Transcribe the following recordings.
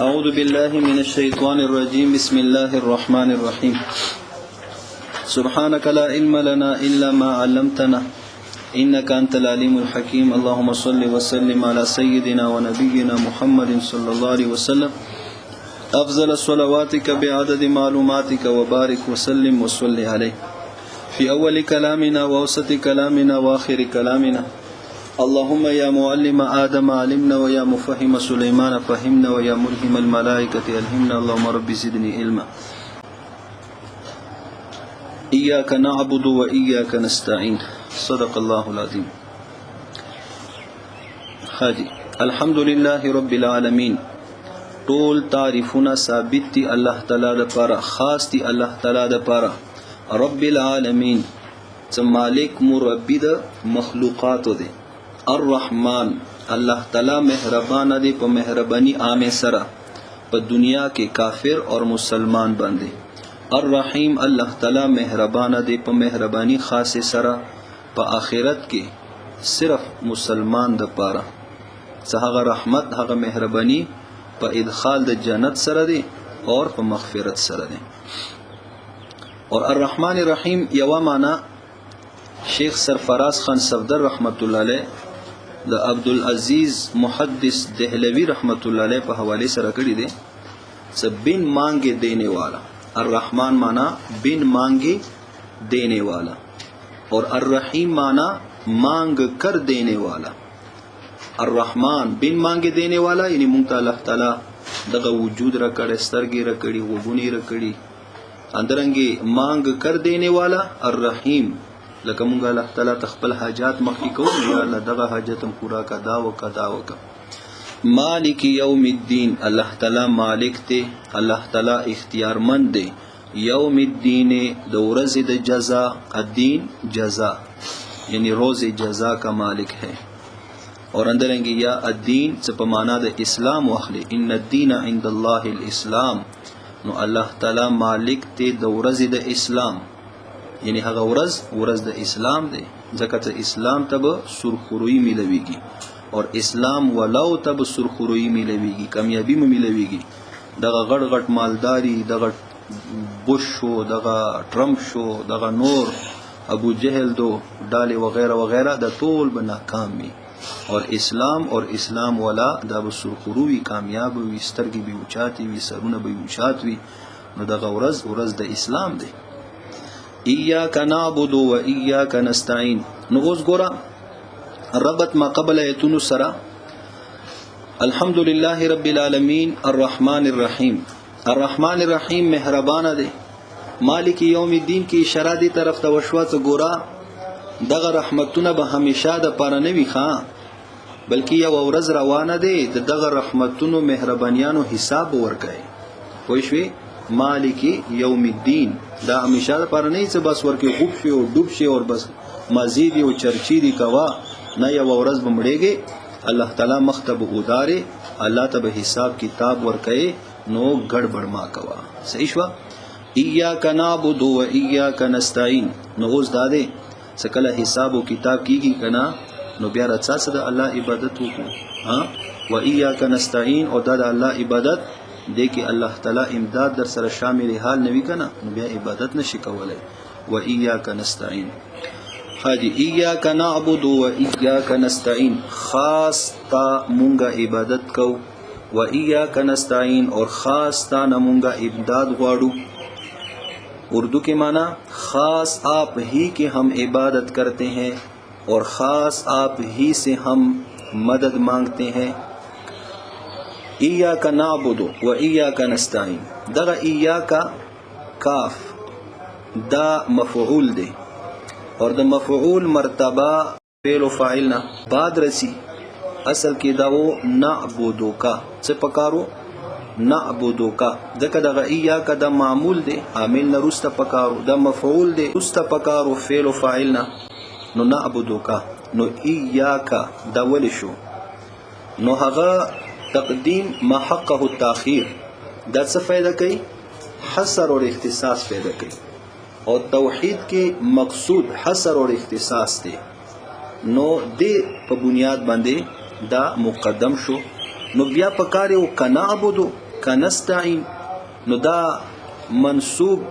أعوذ بالله من الشيطان الرجيم بسم الله الرحمن الرحيم سبحانك لا علم لنا إلا ما علمتنا إنك أنت العليم الحكيم اللهم صل وسلم على سيدنا ونبينا محمد صلى الله عليه وسلم أفضل صلواتك بعدد معلوماتك وبارك وسلم وصل عليه في أول كلامنا ووسط كلامنا وآخر كلامنا اللهم يا معلم آدم علمنا ويا مفهم سليمان فهمنا ويا ملهم الملائكة ألهمنا اللهم رب زدني علما إياك نعبد وإياك نستعين صدق الله العظيم. حاجی الحمد لله رب العالمين. طول تعریفنا ثابت دی الله تعالی لپاره، خاص دی الله تعالی لپاره. رب العالمین چې مالک مربی د مخلوقات دی. الرحمن الله تعالی مهربان دی په مهربانی عام سره په دنیا کې کافر اور مسلمان باندې. الرحیم الله تعالی مهربان دی په مهربانی خاص سره په آخرت کې صرف مسلمان د پاره. هغه رحمت هغه مهربانی په ادخال د جنت سره دی اور په مغفرت سره دی. اور الرحمن الرحیم یو معنا شیخ سرفراز خان صفدر رحمت الله علیه د عبدالعزیز محدث دہلوی رحمت الله علیه په حواله سره کړی دی. څه بن مانگے دینے والا. الرحمن معنا بن مانگے دینے والا اور الرحیم معنا مانگ کر دینے والا. الرحمن بن مانگے دینے والا یعنی مونږ ته الله تعالی دغه وجود را کړی، سترګې را کړی، وګونی را کړی، اندرنګي مانگ کر دینے والا. الرحیم لکه مونږ الله تعالی تخپل حاجات مخکې کوو، یا الله دغه حاجتم پورا کا دا وکا دا وکا. مالک یوم الدین الله تعالی مالک دی، الله تعالی اختیارمند دی. یوم الدین د ورځې د جزا، الدین جزا یعنی روز جزا کا مالک ہے. اور اندرنګي یا الدین څه په معنا د اسلام واخلي. ان الدین عند الله الاسلام. نو الله تعالی مالک دی د ورځې د اسلام، یعنی هغه ورځ د اسلام دی. ځکه چې اسلام ته به سرخرویی ملويږي اور اسلام ولو ته به سرخرویی ملويږي، کامیابی مو ملويږي. دغه غټ غټ مالداری، دغه بوش شو، دغه ټرمپ شو، دغه نور ابو جهل دو ډالې وغیرہ وغیرہ د ټول به ناکام وي. اور اسلام ولا دا به سرخروی کامیاب وي، سترګې به اوچاتې وي، سرونه به اوچات وي. نو دغه ورځ د اسلام دی. ایاک نعبد و ایاک نستعین. نو اوس ګوره ربط ما قبل ایتونو سره. الحمدلله رب العالمین الرحمن الرحیم. الرحمن الرحیم مهربان دی. مالک یوم الدین کی اشاره دی طرف ته وشوه. څه ګوره دغه رحمتونه به همیشه د پاره نه وي ښا، بلکې یو ورځ روانه دی د دغه رحمتونو مهربانیانو حساب ورکړي. پوه شوې؟ مالک یوم الدین دا همیشه د پاره نه څه بس ورکې خوب شي او ډوب شي اور بس مزید او چرچی دی کوا. نه یو ورځ به مړېږي، الله تعالی مختب وداري، الله ته به حساب کتاب ورکړي. نو ګډوډ ما کوا. صحیح شو؟ ایاک نعبد و ایاک نستعین. نو اوس دا دی چې کله حساب او کتاب کیږي کنا، نو بیا راځه د الله عبادت وکړو. ها و ایاک نستعین او دا د الله عبادت دی کې الله تعالی امداد در سره شامل حال نوي کنا، نو بیا عبادت نشي کولای. و ایاک نستعین. حاجی ایاک نعبد و ایاک نستعین، خاص تا مونږه عبادت کو. و ایاک نستعین اور خاص تا نمونږه امداد غواړو. اردو کے معنی خاص آپ ہی کی ہم عبادت کرتے ہیں اور خاص آپ ہی سے ہم مدد مانگتے ہیں. ایاک نعبد و ایاک نستعین. دغه ایاک کاف دا مفعول دی اور د مفعول مرتبه فعل و فاعل نه بعد رسی. اصل کې دا و نعبدو کا څه پکارو، نعبدو کا. دغه دغه ایاک دا معمول دی، عامل نه رسته پکارو، دا مفعول دی رسته پکارو فعل و فاعل نه. نو نعبدو کا. نو ایاک دا ول شو، نو هغه تقدیم ما حقه التاخير. دا څه فائدہ کوي؟ حصر اور اختصاص پیدا کوي. اور توحید کې مقصود حصر اور اختصاص دی. نو دې په بنیاد باندې دا مقدم شو. نو بیا پکاره او کنعبدو کنستعين نو دا منصوب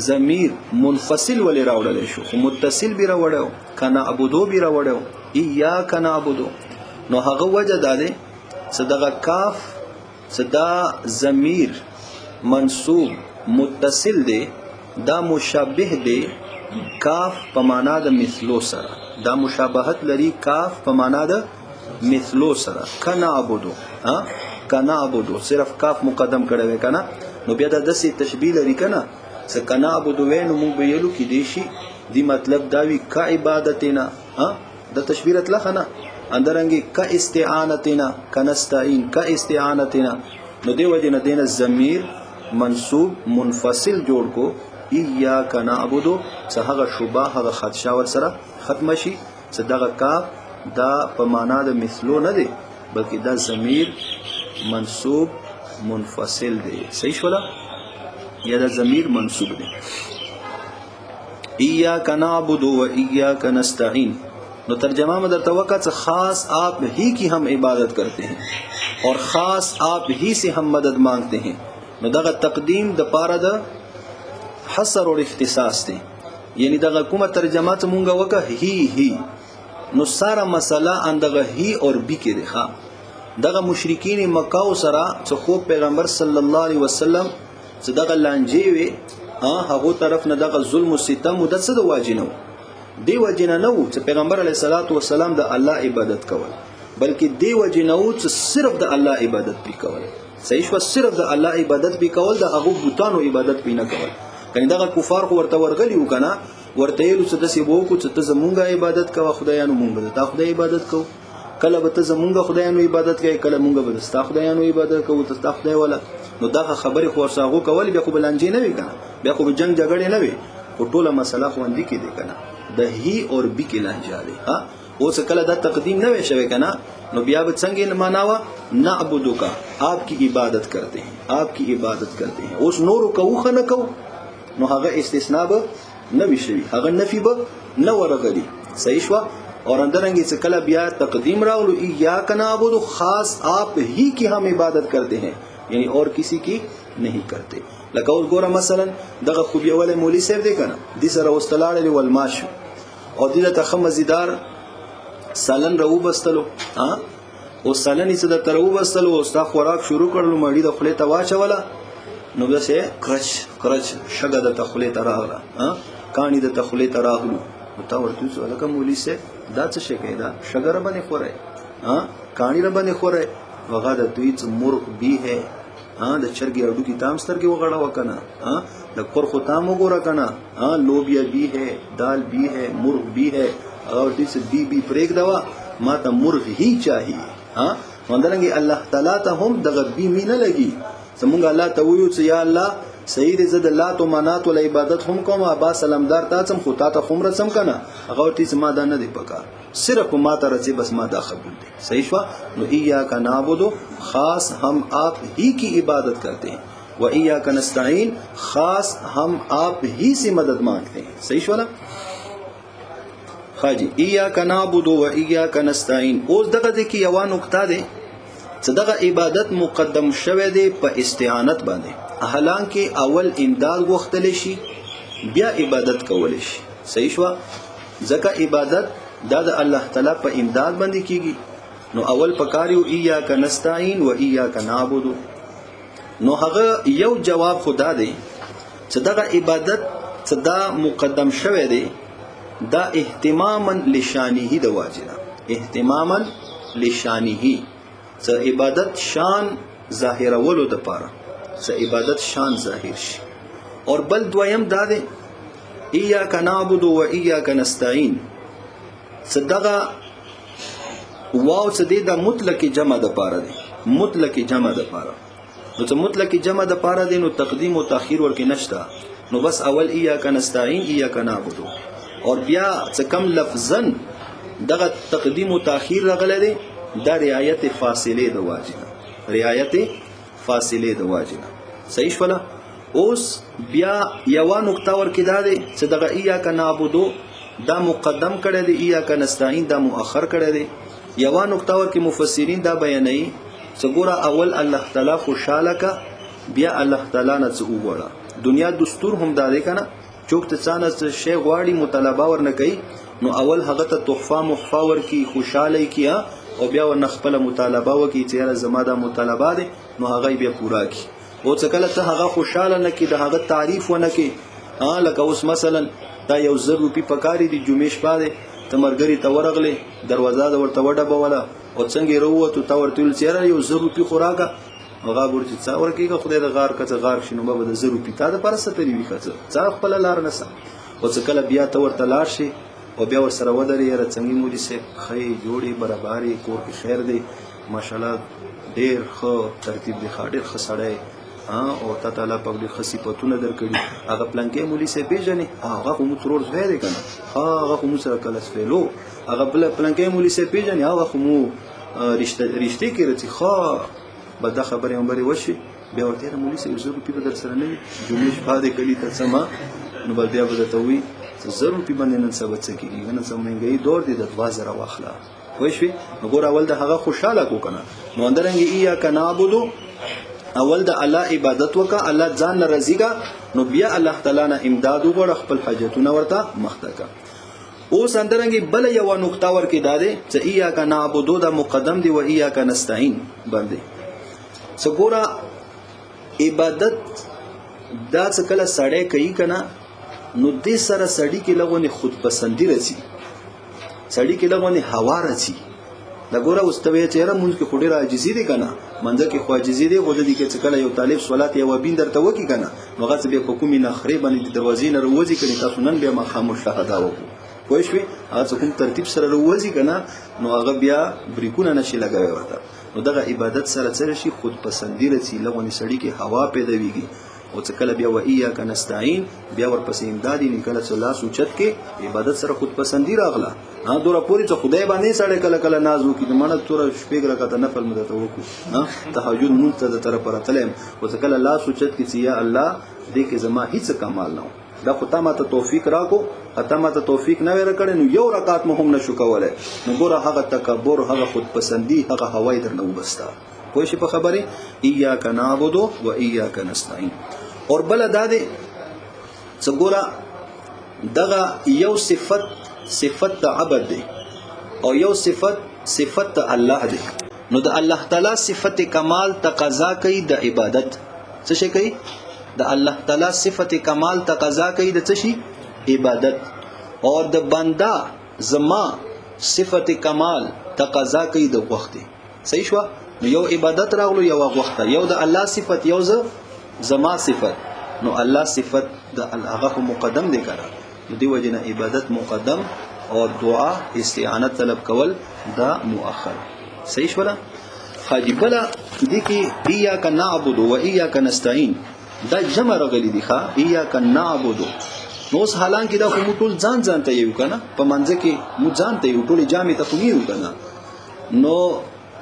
ضمیر منفصل ولی راوړل شو خو متصل به راوړو کنعبدو به راوړو ایاک نعبدو نو هغه وجه ده صدقه کاف صدا ضمیر منصوب متصل دی دا مشابه دی کاف په معنا د مثلو سره دا مشابهت لري کاف په معنا د مثلو سره کنعبدو کنعبدو صرف کاف مقدم کړی وی کنه نو بیا د دسي تشبیه لري کنه څه کنعبدو وینو مونږ به یلو کې دی شي دی مطلب دا وی کا عبادتنا د تشبیه اطلاقنا اندرنګي کا استعانتنا کنستعين کا استعانتنا نو دی وجه نه دین ضمیر منصوب منفصل جوړ کو ایاک نعبدو څه شوبه هغه خدشه ور سره ختم شي صدقه کاف دا په معنا د مثلو نه دی بلکې دا ضمیر منصوب منفصل دی صحیح شولا یا دا ضمیر منصوب دی ایاک نعبدو و ایاک نستعین نو ترجمہ میں در توقع خاص آپ ہی کی ہم عبادت کرتے ہیں اور خاص آپ ہی سے ہم مدد مانگتے ہیں نو دغه تقدیم د پاره د حصر او اختصاص دی یعنی دغه کومه ترجمه ته مونږه وکه هی نو ساره مسله اندغه هی اور بی کې دی ښا دغه مشرکین مکه او سره چې خو پیغمبر صلی الله علیه وسلم چې دغه لانجی وي هغه طرف نه دغه ظلم او ستم د څه د واجنو دی وجنه نو چې پیغمبر علیه الصلاۃ والسلام د الله عبادت کول بلکې دی وجنه چې صرف د الله عبادت پی کول صحیح شو صرف د الله عبادت به کول د هغه بوتانو عبادت به نه کول کني دغه کفار خو ورته ورغلی وکنه ورته یلو څه د سی وو کو چې ته زمونږه عبادت کوه خدایانو مونږ ته خدای عبادت کو کله به ته زمونږه خدایانو عبادت کوي کله مونږ به ستا خدایانو عبادت کوو ته ستا خدای ولا نو دغه خبره خو ورساغو کول بیا خو بلانجی نه وی کنه بیا خو جنگ جګړه نه وی په ټوله مسله خو اندی کې دی کنه د هی اور بی کې لانجا دی اوس کله دا تقدیم نه وی شوی کنه نو بیا به څنګه معناوا نعبدو کا آپ کی عبادت کرتے ہیں آپ کی عبادت کرتے ہیں اوس نور کو خنه کو نو هغه استثناء به نه وی شوی هغه نفی به نه ورغلی صحیح شو اور اندرنګي څه کله بیا تقدیم راولو ایاک نعبدو خاص آپ ہی کی ہم عبادت کرتے ہیں یعنی اور کسی کی نہیں کرتے لکه اوس ګوره مثلا دغه خوبی ول مولوی صاحب دی کنه د سره واستلاړ ول ماشو او د ته مزیدار سالن رو بستلو او سالن چې د ترو بستلو او ستا خوراک شروع کړلو مړی د خپل ته واچوله نو بیا سه کرچ کرچ شګه د تخلې ته راغله کانی د تخلې ته راغلو نو تا ورته څه لکه مولوی صاحب دا څه شي کېدا شګه باندې خوره کانی را باندې خوره وغه د دوی څ مرغ بی ہے د چرګي اډو کی تام سترګي وغړا وکنه د کور خو تام وګوره کنه لوبیا بی ہے دال بی ہے مرغ بی ہے اور دې څ بی بی پرېګ دوا ما ته مرغ هی چاهیه وندرنګي الله تعالی ته هم دغه بی می نه لګي زمونږ الله ته ویو چې یا الله سید زد لات و منات ول عبادت هم کوم ابا سلامدار تا څم خو تا ته هم رسم کنه هغه ورته ما دا نه دی پکا صرف ما ته رسي بس ما دا قبول دی صحیح شو نو ایاک نعبدو خاص हम आप ही की इबादत करते हैं و ایاک نستعين خاص हम आप ही से मदद मांगते हैं صحیح شو نا خاجی ایاک نعبدو و ایاک نستعين اوس دغه د کی یو نقطه ده چې دغه عبادت مقدم شوه دی په استعانت باندې حالانکه اول امداد غوښتل شي بیا عبادت کول شي صحیح شو ځکه عبادت دا د الله تعالی په امداد باندې کیږي نو اول پکاریو ایاک نستعين و ایاک نعبدو نو هغه یو جواب خدا دی چې دغه عبادت صدا مقدم شوه دی دا اهتماما لشانه د واجبه اهتماما لشانه څه عبادت شان ظاهر ولو د پاره څه عبادت شان ظاهر شي اور بل دویم دا دی ایاک نعبدو و ایاک نستعين صدقه واو څه دی د مطلق جمع د پاره دی مطلق جمع د پاره نو څه مطلق جمع د پاره دی نو تقدیم او تاخير ورکې نشتا نو بس اول ایاک نستعين ایاک نعبدو اور بیا څه کم لفظا دغه تقدیم او تاخير راغله دی دا رعایت فاصله د واجبه رعایت فاصله د واجبه صحیح شولا اوس بیا یو نقطه ورکې دا دی چې دغه ایاک نعبدو دا مقدم کړی دی ایاک نستعين دا مؤخر کړی دی یو نقطه ورکې مفسرین دا بیانوي چې ګوره اول الله تعالی خوشاله کا بیا الله تعالی نه څه وغواړه. دنیا دستور هم دا دی کنه، چوک ته څانه څه شی غواړي مطالبه ورنه کوي، نو اول هغه ته تحفه محفه ورکی، خوشاله کی، او بیا ور خپل مطالبه وکي چې یاره زما دا مطالبه دي، نو هغه بیا پورا کی. او څه کله ته هغه خوشاله نه کی، د هغه تعریف ونه کی. لکه اوس مثلا دا 1,000 روپۍ پکاري دي، جمعې شپه ده ته مرګري ته ورغلې، دروازه د ورته وډبوله او څنګه وروته ته ورته ویل چې یاره 1,000 روپۍ خو راکړه. هغه ورته څه ورکېږه، خدای د غار که څه غار شي نو به د 1,000 روپۍ تا دپاره څه ترې وي ښه څه خپله لار نسه. او څه کله بیا ته ورته لاړ شي او بیا ورسره ودرې، یاره څنګه مولي صاحب ښه جوړې برابرې، کور کې خیر دی ماشاءالله، ډېر ښه ترتیب دی، ډېر ښه سړی، او تا تعالی پاک ډېر ښه صفتونه درکړي. هغه پلنکې مولي صاحب پېژنې؟ هغه خو مو ترور زوی دی که نه، هغه خو مو سره کله سپېلو. هغه بله پلنکې مولي صاحب پېژنې؟ هغه خو مو رشتې کې رسي. به دا خبرې همبرې وشي، بیا ورته یاره مولي صاحب 1,000 روپۍ به در سره نه وي، جمعې شپه دی کلي ته څه ما، نو به بیا به درته وایي 1,000 روپۍ باندې نن سبا څه کېږي، نن سبا مهنګایي دور دی، د 2,000 واخله. پوه شوې؟ نو ګوره اول د هغه خوشحاله کو که نه. نو همدارنګې ایاک نعبدو، اول د الله عبادت وکړه، الله ځان نه راضي کا، نو بیا الله تعالی نه امداد وغواړه، خپل حاجتونه ورته مخته کا. اوس همدارنګې بله یوه نقطه ورکې دا دی چې ایاک نعبدو دا مقدم دی و ایاک نستعین باندې. څه ګوره عبادت دا څه کله سړی کوي که نه، نو دې سره سړي کې لغونې خودپسندي رسي، سړي کې لغونې هوا رسي. دا ګوره اوس ته وایې چې یاره مونځ کې خو ډېره عاجزي دی که نه، منځه کې خو عاجزي دی، خو د دې کې څه کله یو طالب صلات یوه بین درته وکړي که نه، نو هغه څه بیا په کومې نخرې باندې د دروازې نه راوځي که نه، تاسو نن بیا ماښام مشاهده وکړو. پوه شوې؟ هغه څه کوم ترتیب سره راوځي که نه، نو هغه بیا بریکونه نشي لګوی ورته. نو دغه عبادت سره څه راشي؟ خودپسندي رسي، لغونې سړي کې هوا پیداویږي. او څه کله بیا و ایاک نستعین، بیا ورپسې امدادي نه کله څه لاس اوچت کې عبادت سره خودپسندي راغله. دوره پورې چې خدای باندې سړی کله کله ناز وکړي، د مړه توره شپږ رکعته نفل مو درته وکړو، تهجد مونځ ته د طرفه راتلی یم، او څه کله لاس اوچت کړي چې یا الله دې کې زما هېڅ کمال نه و، دا خو تا ماته توفیق راکړو، تا ماته توفیق نه وی راکړی، نو یو رکعت مو هم نشو کولی، نو ګوره هغه تکبر، هغه خودپسندي، هغه هوا یې درنه وبسته. پوه شئ په خبرې؟ ایاک نعبدو و ایاک نستعین. اور بل دا دی چې ګوره دغه یو صفت د عبد دی او یو صفت د الله دی، نو د الله تعالی صفت کمال تقاضا کوي د عبادت. څه شي کوي؟ د الله تعالی صفت کمال تقاضا کوي د څه شي؟ عبادت. اور د بنده زما صفت کمال تقاضا کوي د وخت. صحیح شو؟ نو یو عبادت راغلو، یو وخت، یو د الله صفت، یو زما صفت. نو الله صفت د هغه مقدم دی کړه، نو دی وجنه عبادت مقدم او دعا استعانت طلب کول دا مؤخر. صحیح شو؟ حاجی بلا دی کې ایاک نعبد و ایاک نستعین دا جمع راغلی دی ښا، ایاک نعبد. نو اوس حالانکه دا خو ټول ځان ته یو کنه، په منځ کې مو ځان ته یو ټول جامع ته خو یو کنه، نو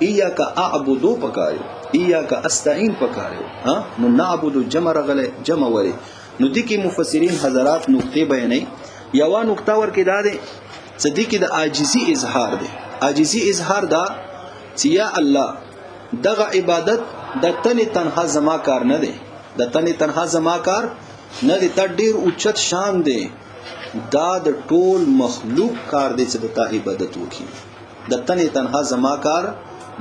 ایاک اعبدو پکایو، ایاک استعین پکایو، نو نعبد جمع راغلی، جمع وری. نو دی کې مفسرین حضرات نقطې بیانوي. یوه نقطه ورکې دا دی چې دی کې د عاجزي اظهار دی. عاجزي اظهار دا چې یا الله دغه عبادت د تنې تنها زما کار نه دی، د تنې تنها زما کار نه دی، تا ډېر اوچت شان دی، دا د ټول مخلوق کار دی چې د تا عبادت وکړي، د تنې تنها زما کار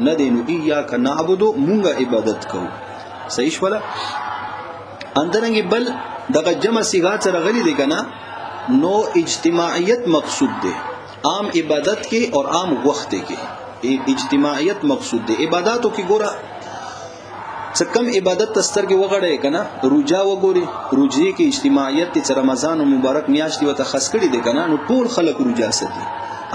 نه دی. نو ایاک نعبدو مونږه عبادت کوو. صحیح شوله؟ اندرنګې بل دغه جمع صیغه سره غلي دی کنه، نو اجتماعیت مقصود دی عام عبادت کې اور عام وخت کې، اجتماعیت مقصود دی. عبادتو کې ګوره څه کم عبادت تستر کې وغړی کنه، روجا وګوري، روجې کې اجتماعیت چې رمضان مبارک میاشت وته خاص کړي دی کنه، نو ټول خلک روجا ساتي.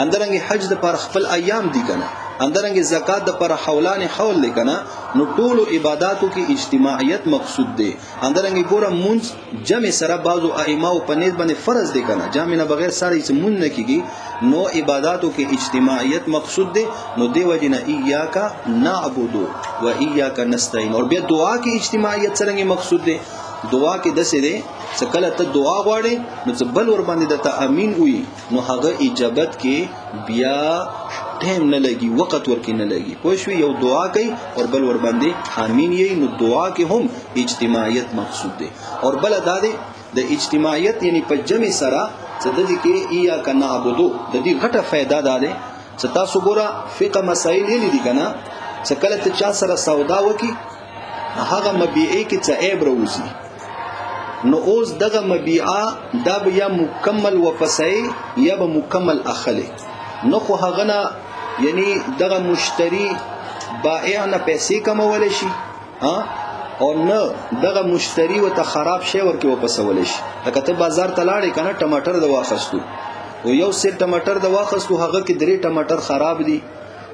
اندرنګ حج د پر خپل ایام دی کنه، اندرنګ زکات د پر حولان حول دی کنه، نو ټول عبادتو کې اجتماعیت مقصود دی. اندرنګ ګوره مونږ جمع سره بعضو ائمه او پنځ باندې فرض دی کنه، جمع نه بغیر سره هیڅ مونږ نه کیږي، نو عبادتو کې اجتماعیت مقصود دی. نو دی وجنه ایاک نعبدو و ایاک نستعین. اور بیا دعا کې اجتماعیت څنګه مقصود دی؟ دعا کې دسه دی چې کله ته دعا غواړې نو څه بل ور باندې د ته امین وي نو هغه اجابت کې بیا ټیم نه لګي وخت ورکې نه لګي پوه شو یو دعا کوي او بل ور باندې امین یې نو دعا کې هم اجتماعیت مقصود دی او بل ادا دی د اجتماعیت یعنی په جمع سره چې د دې کې یا کنا عبادو د دې غټه फायदा ده چې تاسو ګوره فقه مسائل یې دي کنه چې کله ته چا سره سودا وکي هغه مبيعي کې څه عیب راوځي نو اوس دغه مبيعه دا به یا مکمل وفسای یا به مکمل اخلي نو خو هغه نه یعنی دغه مشتری بائع نه پیسې کمول شي ها او نه دغه مشتری وته خراب شی ورکه واپسول شي لکه ته بازار ته لاړې کنه ټماټر د واخستو او یو سیر ټماټر د واخستو هغه کې درې ټماټر خراب دي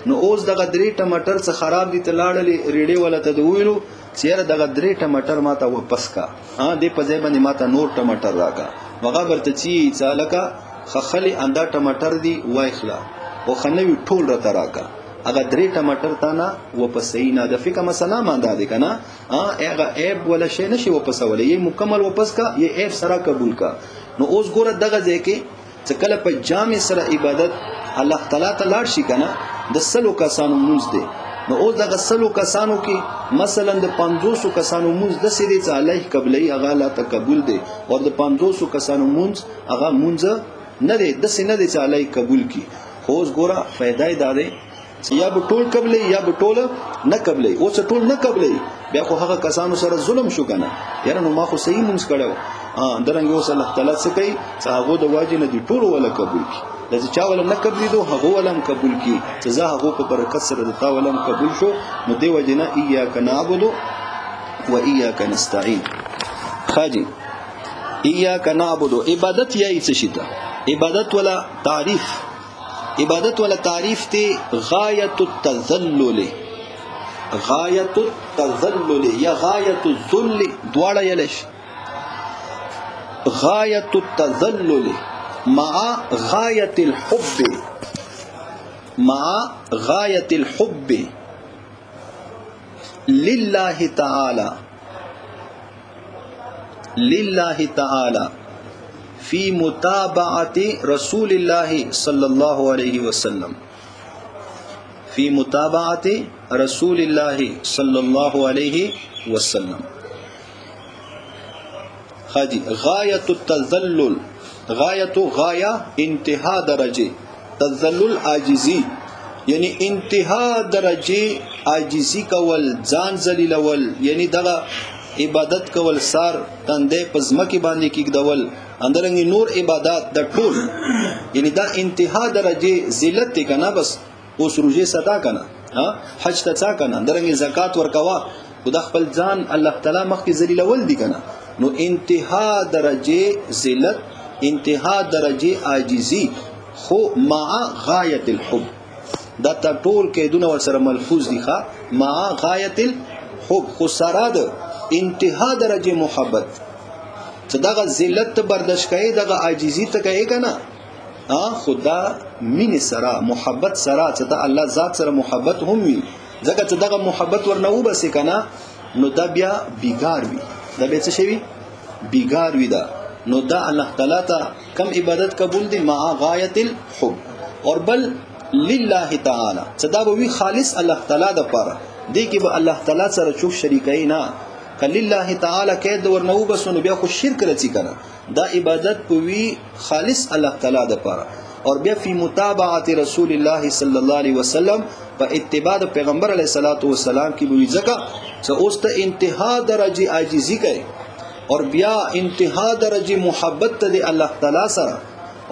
نو اوس دغه درې ټماټر څخه خراب دي ته لاړلې ریډي ولا ته دویلو چیرې دغه درې ټماټر ماته واپس کا ها دې په ځای باندې ماته نور ټماټر راکا وغه برته چی چالکا خخلی اندا ټماټر دی وایخلا او خنوي ټول را تراکا اگر درې ټماټر تا نه واپسې نه د فقہ مسله مانده دي کنه هغه عیب ولا شی نشي واپسولې یې مکمل واپس کا یې عیب سره قبول کا نو اوس ګوره دغه ځکه چې کله په جامع سره عبادت الله تعالی ته لاړ شي کنه د سلو کسانو مونږ دي نو اوس دغه سلو کسانو کې مثلا د 500 کسانو مونږ د سیدی ته علیه قبلې هغه لا تقبل دي او د 500 کسانو مونږ هغه مونږ نه دي د سینې د علیه قبول کی خو اوس ګوره فائدې ده یا به ټول قبلې یا به ټول نه قبلې اوس ټول نه قبلې بیا خو هغه کسانو سره ظلم شو کنه یاره نو ما خو صحیح مونږ کړو درنګ اوس الله تعالی څه کوي چې هغه د واجب نه دي ټول ولا قبول کی لږ چا ولا نه قبلې دو هغه ولا قبول کی چې زه هغه په برکت سره د تا ولا قبول شو نو دی وجنه ایاک نعبد و ایاک نستعين خاجي ایاک نعبد عبادت یې څه شي ته عبادت ولا تعریف عبادت ولا تعریف ته غایت التذلل یا غایت الذل دواړه یلش غایت التذلل مع غایت الحب لله تعالی فی متابعت رسول الله صلی الله علیه وسلم فی متابعت رسول الله صلی الله علیه وسلم خاجی غایت التذلل غایه انتها درجه تذلل عاجزی یعنی انتها درجه عاجزی کول ځان ذلیل ول یعنی دغه عبادت کول سار تندې پزمکی باندې کېږدول اندرنګ نور عبادت د ټول یعنی دا انتها درجه ذلت کنه بس اوس روزه صدا کنه حج ته کنه اندرنګ زکات ورکوا خدا خپل ځان الله تعالی مخکې ذلیل ول دي کنه نو انتها درجه ذلت انتها درجه عاجزی خو مع غایت الحب دا ټول کېدونه ور سره ملفوظ دي ښا مع غایت الحب خو سره د انتها درجه محبت چې دغه ذلت برداشت کوي دغه عاجزی ته کوي کنه خدا مين سره محبت سره چې د الله ذات سره محبت هم وي ځکه چې دغه محبت ورنو بس کنه نو دا بیا بیګار وي دا به څه شي بیګار وي دا نو دا الله تعالی ته کم عبادت قبول دي مع غایت الحب اور بل لله تعالی چې دا به وي خالص الله تعالی د پاره دی کې به الله تعالی سره چوف شریکای نه لله تعالی کې د ورنو بس نو بیا خو شرک رچی کنه دا عبادت پوي خالص الله تعالی د پاره اور بیا فی متابعت رسول الله صلی الله علیه وسلم په اتباع پیغمبر علیه الصلاۃ والسلام کی وی ځکه چې اوس ته انتها درجه عاجزی کوي اور بیا انتها درجه محبت ته الله تعالی سره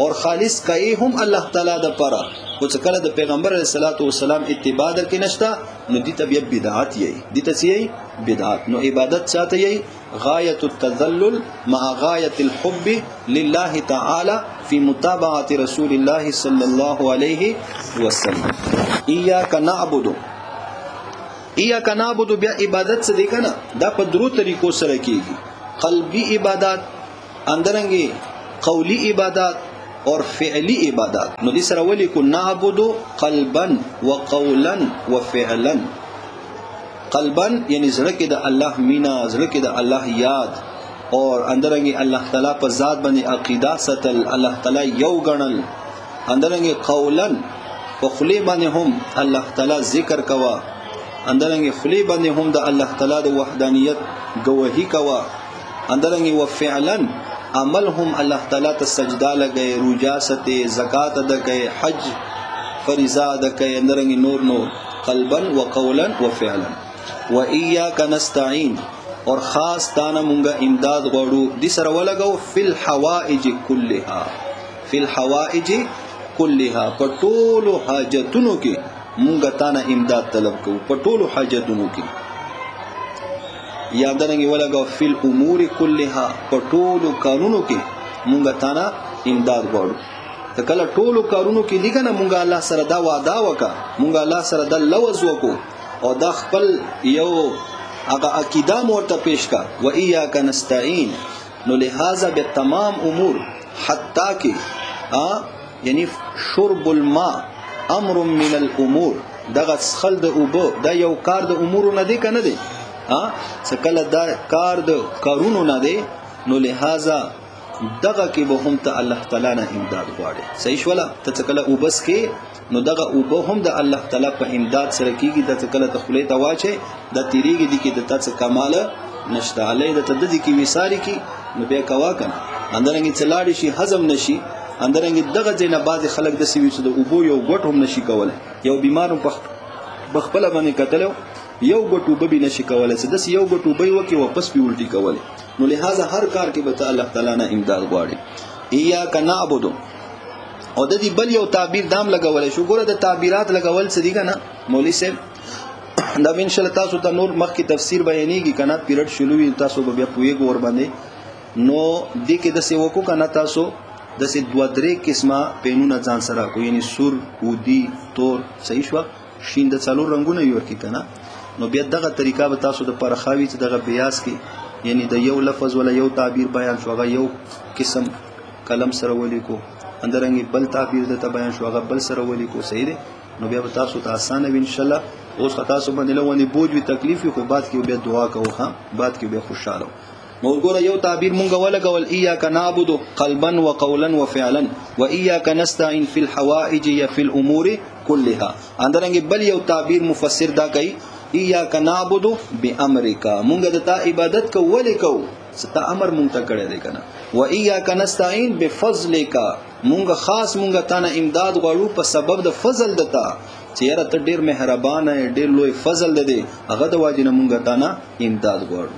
اور خالص کوي هم الله تعالی د پاره او چې کله د پیغمبر علیه الصلاۃ والسلام اتباع در کې نشتا نو دي ته بیا بدعت یې دي ته یې بدعت نو عبادت چاته یې غایت التذلل مع غایت الحب لله تعالی فی متابعت رسول الله صلی الله علیه وسلم ایاک نعبد بیا عبادت څه دی کنه دا په درو طریقو سره کیږي قلبی عبادت اندرنګي قولی عبادت اور فعلی عبادت نو دې سره ولي کو نعبد قلبا وقولا وفعلا قلبا یعنی زړه کې د الله مینا زړه کې د الله یاد اور اندرنګي الله تعالی په ذات باندې عقیده ستل الله تعالی یو غنل اندرنګي قولا په خلی باندې هم الله تعالی ذکر کوا اندرنګي خلی باندې هم د الله تعالی د وحدانیت گواهی کوا اندرنګي وفعلا عمل هم الله تعالی ته سجدا لګي روجا ستې زکات ادا کوي حج فریضه ادا کوي اندرنګي نور قلبا وقولا وفعلا وإياك نستعين اور خاص تانا مونږه امداد غواړو د سره ولګو فل حوائج كلها فل حوائج كلها پټولو حاجتونو کې مونږه تانا امداد طلب کوو پټولو حاجتونو کې یا دنګي ولګو فل امور كلها پټولو قانونو کې مونږه تانا امداد غواړو ته کله ټولو کارونو کې لګنه مونږه الله سره دا وعده وکا مونږه الله سره د لوز وکو او دا خپل یو هغه عقیده مورته پیش کا و ایاک نستعين نو لہذا به تمام امور حتی کې یعنی شرب الماء امر من الامور دغه خل د اوبو دا یو کار د امور نه دی کنه دی څکله دا کار د کارونو نه دی نو لہذا دغه کې به هم ته الله تعالی نه امداد غواړي صحیح ولا ته څکله اوبس کې نو دغه اوبه هم د الله تعالی په امداد سره کیږي د څکله تخلیه ته واچي د تیریږي د کې د تاسو کمال نشته علی د تدد کی وساری کی نو بیا کوا کنه اندرنګ چلاړي شي هضم نشي اندرنګ دغه جنه بعض خلک د سوي چې د اوبو یو غټ هم نشي کوله یو بیمار په بخپل باندې کتلو یو غټو به نشي کوله چې د یو غټو به وکي واپس پی الټي کوله نو لہذا هر کار کې به الله تعالی نه امداد غواړي ایاک نعبد او د دې بل یو تعبیر دام لګول شو ګوره د تعبیرات لګول څه دي کنه مولوی صاحب دا ان شاء الله تاسو ته نور مخ کی تفسیر بیانېږي کنه پیریډ شروع وي تاسو به بیا پوهیږئ ور باندې نو دې کې د څه وکړو کنه تاسو د څه دوه درې قسمه پینونه ځان سره کو یعنی سور ودی تور صحیح شو شین د څلور رنگونه یو ورکی کنه نو بیا دغه طریقه به تاسو د پرخاوي چې دغه بیاس کې یعنی د یو لفظ ولا یو تعبیر بیان شو هغه یو قسم کلم سره ولیکو اندرنګي بل تعبیر د بیان شو هغه بل سره ولیکو صحیح دی نو بیا تاسو ته اسانه وي ان شاء الله اوس تاسو باندې لونی بوج وی تکلیف خو بعد کې بیا دعا کوو ها بعد کې بیا خوشاله نو ګوره یو تعبیر مونږ ولګول ایاک نعبد قلبا وقولا وفعلا وایاک نستعين في الحوائج یا في الامور كلها اندرنګي بل یو تعبیر مفسر دا کوي ایاک نعبد بامرک مونږ د تا عبادت کوولې کو ستا امر مونږ ته کړی دی کنه و ایاک نستعين بفضلک مونږ خاص مونږ ته نه امداد غواړو په سبب د فضل دتا چې یاره ته ډیر مهربان یې ډیر لوی فضل ده هغه د واجنه مونږ ته نه امداد غواړو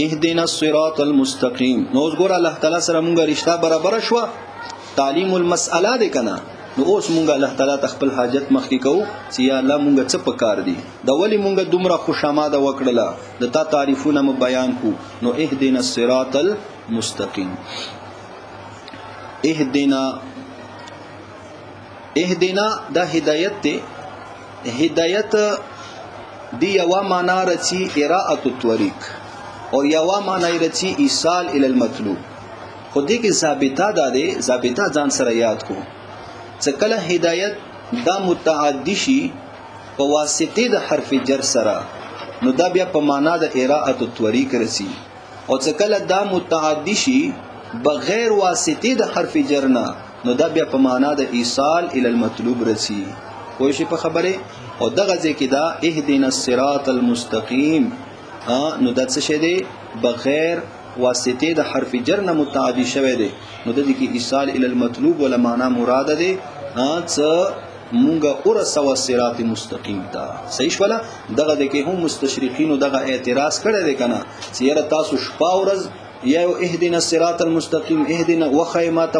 اهدنا الصراط المستقيم نو ګور الله تعالی سره مونږه رشتہ برابر شو تعلیم المساله ده کنه نو اوس مونږه الله تعالی خپل حاجت مخکې کوو چې یا الله مونږه څه پکار دي دا ولی مونږه دومره خوشاماده وکړه د تا تعریفونه م بیان کو نو اهدنا الصراط المستقيم اهدنا دا هدایت ته هدایت دی یو معنا رچی قراءت الطريق اور یو معنا رچی ایصال ال المطلوب خو دې کې ثابته ده ثابته ځان سره یاد کو څکله هدایت دا متعدی شي په واسطه د حرف جر سره نو دا بیا په معنا د قراءت الطريق رسی او څکله دا متعدی شي بغیر واسطه د حرف جر نه نو دا بیا په معنا د ایصال ال المطلوب رسی کوئی شي په خبره او دغه ځکه دا اهدنا الصراط المستقيم نو دا څه شه دی بغیر واسطه د حرف جر نه متعدی شوه دی نو د دې کې ایصال ال المطلوب ولا معنا مراد دی څه مونږه اور سوا صراط مستقیم تا صحیح ولا دغه د کې هم مستشرقین دغه اعتراض کړی دی کنه چې یاره تاسو شپه ورځ یا اهدنا الصراط المستقیم اهدنا وخیمات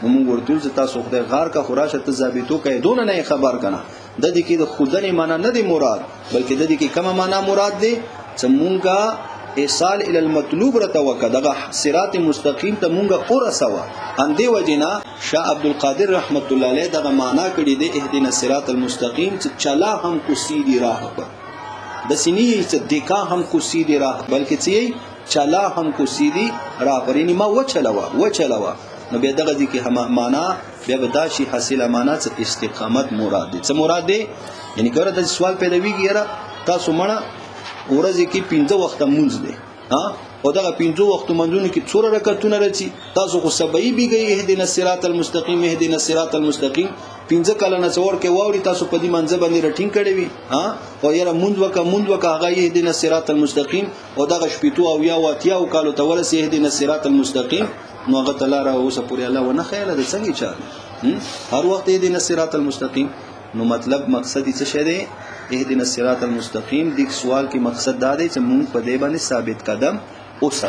موږ ورته چې تاسو خدای غار کا خراشه ته ثابتو کوي دون نه خبر کنه د دې کې د خودنی معنا نه دی مراد بلکې د دې کې کومه معنا مراد دی چې مونږه ایصال ال المطلوب رته وکړه دغه صراط مستقیم ته مونږه اور سوا ان دی وجنا شاه عبد القادر رحمت الله علیه دغه معنا کړی دی اهدنا الصراط المستقیم چې چلا هم کو سیدی راه پر د سینې چې دکا هم کو سیدی راه بلکې چې چلا هم کو سیدی راه پر یعنی ما وچلوا نو بیا دغه دي کې هم معنا بیا بداشي حاصله معنا چې استقامت مراد دي څه مراد دي یعنی ګوره د سوال پیدا ویږي یاره تاسو مړه ورځې کې 15 وخت مونږ دي ها او دغه 15 وخت منځونو کې څوره رکعتونه راځي تاسو خو سبعی بیږي اهدنا الصراط المستقیم اهدنا الصراط المستقیم 15 کاله نه څور کې واوري تاسو په دې منځ باندې رټینګ کړی وي ها او یاره مونږ وکه هغه اهدنا الصراط المستقیم او دغه شپېتو او یا واتیا او کالو ته ورسې اهدنا الصراط المستقیم نو هغه تعالی را اوسه پورې الله ونه خیاله د څنګه چا هر وخت اهدنا الصراط المستقیم نو مطلب مقصد څه شه دی اهدنا الصراط المستقیم د سوال کې مقصد دا دی چې مونږ په دې باندې ثابت قدم اوسه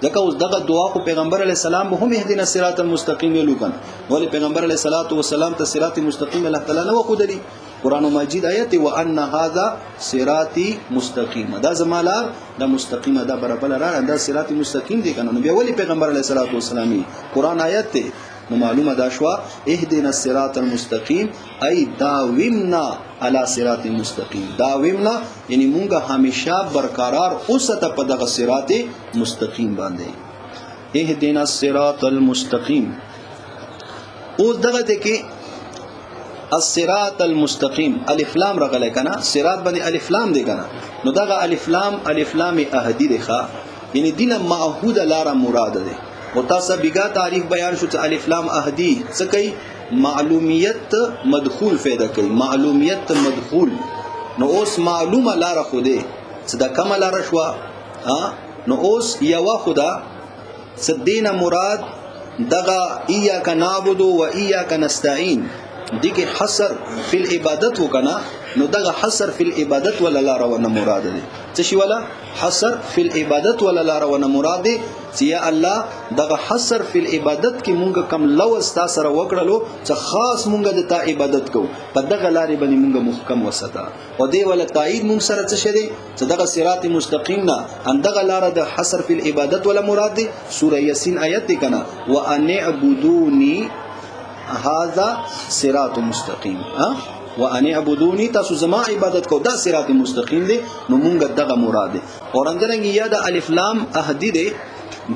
ځکه اوس دغه دعا کو پیغمبر علی السلام به هم اهدنا الصراط المستقیم ویلو کنه ولی پیغمبر علی الصلاه والسلام ته صراط مستقیم الله تعالی نو خو دی قران مجید آیت وان هذا صراطی مستقیم دا زمالار دا مستقیم دا برابر را دا صراط مستقیم دی کنه نو بیا ولی پیغمبر علی الصلاه والسلام قران آیت ته نو معلومه دا شوا اهدنا الصراط المستقیم ای داومنا علی صراط مستقیم داومنا یعنی مونږه همیشه برقرار اوسه په دغه صراط مستقیم باندې اهدنا الصراط المستقیم او دغه ته کې الصراط المستقیم الف لام راغلی کنه صراط باندې الف لام دی کنه نو دغه الف لام اهدی دی ښا یعنی دینه معهود لاره مراد ده او تاسو بیګا تعریف بیان شو چې الف لام اهدی څه کوي معلومیت مدخول فایده کوي معلومیت مدخول نو اوس معلومه لاره خو دی چې دا کومه لاره شو نو اوس یو خدا صدینا مراد دغه ایاک نعبد و ایاک نستعين دغه حصر فی العبادت وکنا نو دغه حصر فی العبادت ولا لاره ونه مراد دی څه شی ولا حصر فی العبادت ولا لاره ونه مراد دی چې یا الله دغه حصر فی العبادت کې مونږ کم لوز تاسو سره وکړلو چې خاص مونږ د تا عبادت کو په دغه لارې باندې مونږ محکم وساته او دی ولا تایید مونږ سره څه شي دی چې دغه صراط مستقیم نه ان دغه لاره د حصر فی العبادت ولا مراد دی سوره یاسین آیت دی کنه وان اعبدونی هذا صراط مستقیم وان اعبدونی تاسو زما عبادت کو دا صراط مستقیم دی نو مونږ دغه مراد دی اورندرنګ یا د الف لام اهدی دی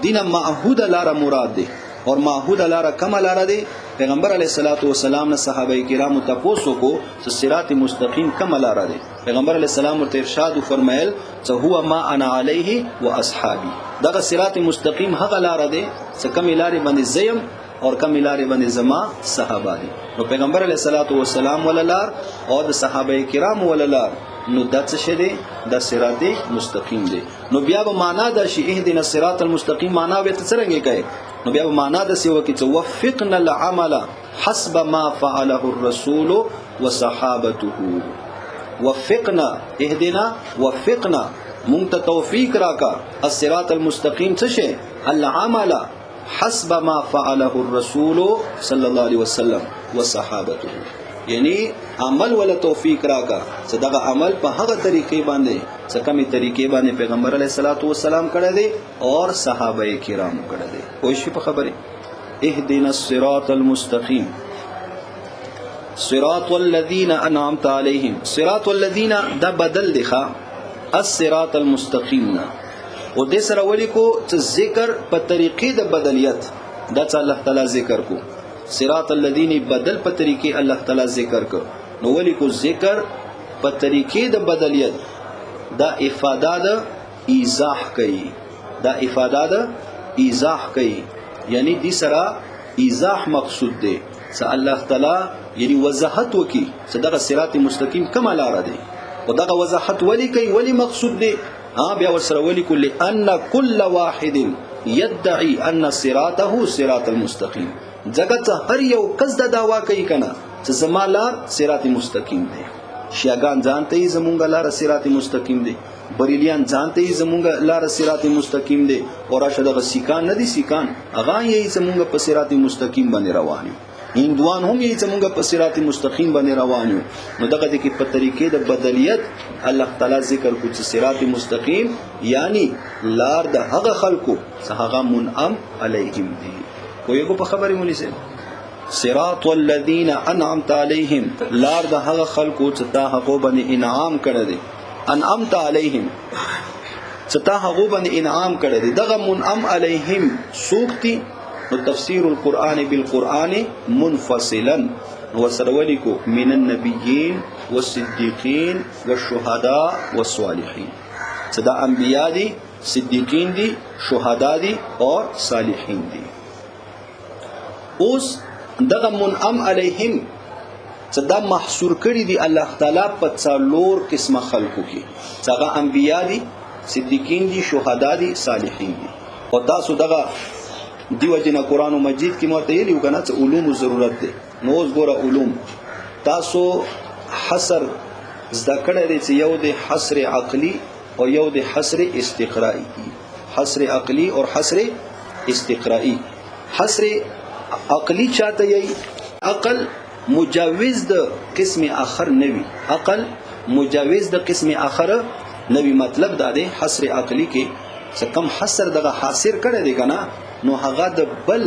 دینه معهود لاره مراد دی اور معهود لاره کومه لاره دی پیغمبر علیه الصلاۃ والسلام نے صحابه کرام ته پوښتنه کو چې صراط مستقیم کومه لاره دی پیغمبر علیه السلام ورته ارشاد فرمایل چې هو ما انا علیه واصحابی دغه صراط مستقیم هغه لاره دی چې کومه لاره باندې زیم اور کم لارې باندې زما صحابه دي نو پیغمبر علیه الصلاۃ والسلام وللار او د صحابه کرام وللار نو د څه شه دي د صراط مستقیم دي نو بیا به معنا د شی اهدنا الصراط المستقیم معنا به څنګه کوي نو بیا به معنا د سی وکي چې وفقنا العمل حسب ما فعله الرسول وصحابته وفقنا اهدنا وفقنا مونږ ته توفیق راکا الصراط المستقیم څه شه العمل حسب ما فعله الرسول صلی الله علیه وسلم وصحابته یعنی عمل ولا توفیق راکا صدقه عمل په هغه طریقې باندې څه کمی طریقې باندې پیغمبر علیه الصلاۃ والسلام کړه دي اور صحابه کرام کړه دي خو شي په خبره اهدنا الصراط المستقیم صراط الذين انعمت عليهم صراط الذين دا بدل دی ښا الصراط المستقیم او دې سره ولیکو چې ذکر په طریقې د بدلیت دا چې الله تعالی ذکر کو صراط الذین بدل په طریقې الله تعالی ذکر کو نو ولیکو ذکر په طریقې د بدلیت دا افاده د ایضاح کوي دا افاده د ایضاح کوي یعنی دې سره ایضاح مقصود دی چې الله تعالی یعنی وضاحت وکي چې دا صراط مستقیم کومه لار دی او دا وضاحت ولی کوي ولی مقصود دی بیا ورسره ولیکو لأن كل واحد يدعي ان صراطه صراط المستقیم ځکه هر یو کس دا دعوا کوي کنه چې زما لار صراط مستقیم دی شیعاګان ځانته یې زمونږ لار صراط مستقیم دی بریلیان ځانته یې زمونږ لار صراط مستقیم دی او راشه دغه سیکان نه دي سیکان هغه یې زمونږ په صراط مستقیم باندې روان دي هندوان هم یې زمونږ په صراط مستقیم باندې روان دي نو دغه د کې په طریقې د بدلیت الله تعالی ذکر کو چې صراط مستقیم یعنی لار د هغه خلکو چې هغه منعم علیهم دي کویګو په خبرې مونږ سي صراط الذين انعمت عليهم لار د هغه خلکو چې تا هغه باندې انعام کړی دي انعمت عليهم چې تا هغه باندې انعام کړی دي دغه منعم علیهم سوقتی نو تفسیر القرآن بالقرآن منفصلا وسرولیکو من النبیین والصدیقین والشهداء والصالحین صدا انبیاء دي، صدیقین دي، شهدا دي اور صالحین دي. اوس دغه منعم علیهم صدا محصور کړي دي الله تعالی په څلور قسمه خلقو کې. څنګه انبیاء دي، صدیقین دي، شهدا دي، صالحین دي. او تاسو دغه دیو جن قرآن مجید کې مرته یې کنه چې علوم ضرورت دي. نو اوس ګوره علوم تاسو حصر زده کړی دی چې یو د حصر عقلی او یو د حصر استقرائی. حصر عقلی اور حصر استقرائی. حصر عقلی چاته یی عقل مجوز د قسم آخر نوی، عقل مجوز د قسم آخر نوی. مطلب دا دی حصر عقلی کې څه کم حصر دغه حاصر کړی دی کنه نو هغه د بل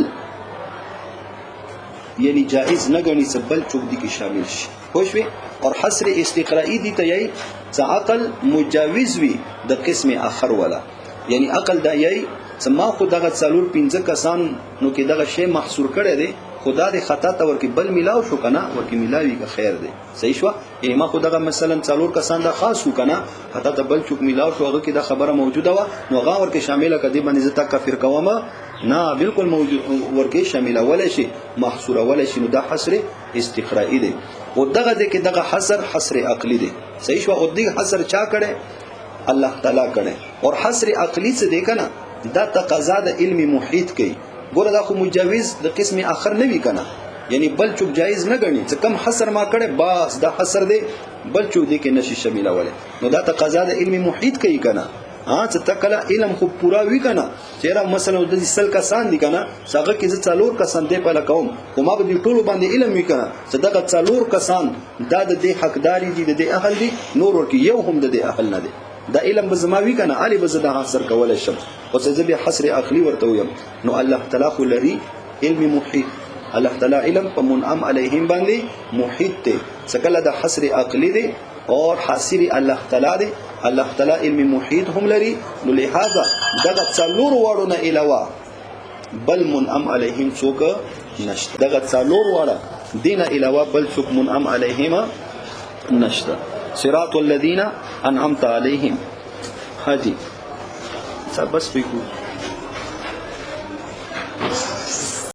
یعنی جائز نه غني چې بل چوک دي کې شامل شي. خوشوي. اور حصر استقرائی دی ته یی چې عقل مجوز وي د قسم آخر ولا، یعنی عقل دا یی چې ما خو دغه څلور پنځه کسان نو کې دغه شی محصور کړی دی، خدا دې خطا ته ورکی بل ملاو شو کنه ورکی ملاوی که خیر دی. صحیح شو. یعنی ما خو دغه مثلا څلور کسان دا خاص شو کنه خطا ته بل چوک ملاو شو هغه کې دا خبره موجوده و نو هغه ورکی شامله کدی باندې زتا کافر کومه نه بالکل موجود ورکی شامله ولا شي محصوره ولا شي. نو دا حصر استقرائی دی. او دغه دې کې دغه حصر عقلی دی. صحیح شو. او دغه حصر چا کړي الله تعالی کړي. اور حصر عقلی څه دی کنه دا تقاضا د علم محیط کوي. ګوره دا خو مجوز د قسم آخر نه وی کنه، یعنی بل چوک جایز نه غني چې کم حصر ما کړي بس دا حصر دی بل چوک دی کې نشي شامل وله. نو دا تقاضا د علم محیط کوي کنه. چې تکله علم خو پورا وی کنه چیرې مثلا د سل کسان دي کنه څنګه کې چې څلور کسان دی په لکوم خو ما به ټول باندې علم وی کنه چې دغه څلور کسان دا د دې حقداري دي د دې اهل دي نور ورکی یو هم د دې اهل نه دي. دا علم به زما وی کنه علي به زدا حاصل کولای شم. او څه به حصر عقلی ورته ویم نو الله تعالی خو لري علم محیط. الله تعالی علم په منعم علیهم باندې محیط دی. څکله د حصر عقلی دی اور حاصل الله تعالی دی. الله تعالی علم محیط هم لري. نو لہذا دغه څلور وړو نه علاوه بل منعم علیهم څوک نشته. دغه څلور وړه دین علاوه بل څوک منعم علیهم نشته. صراط الذين انعمت عليهم. هذه بس بيقول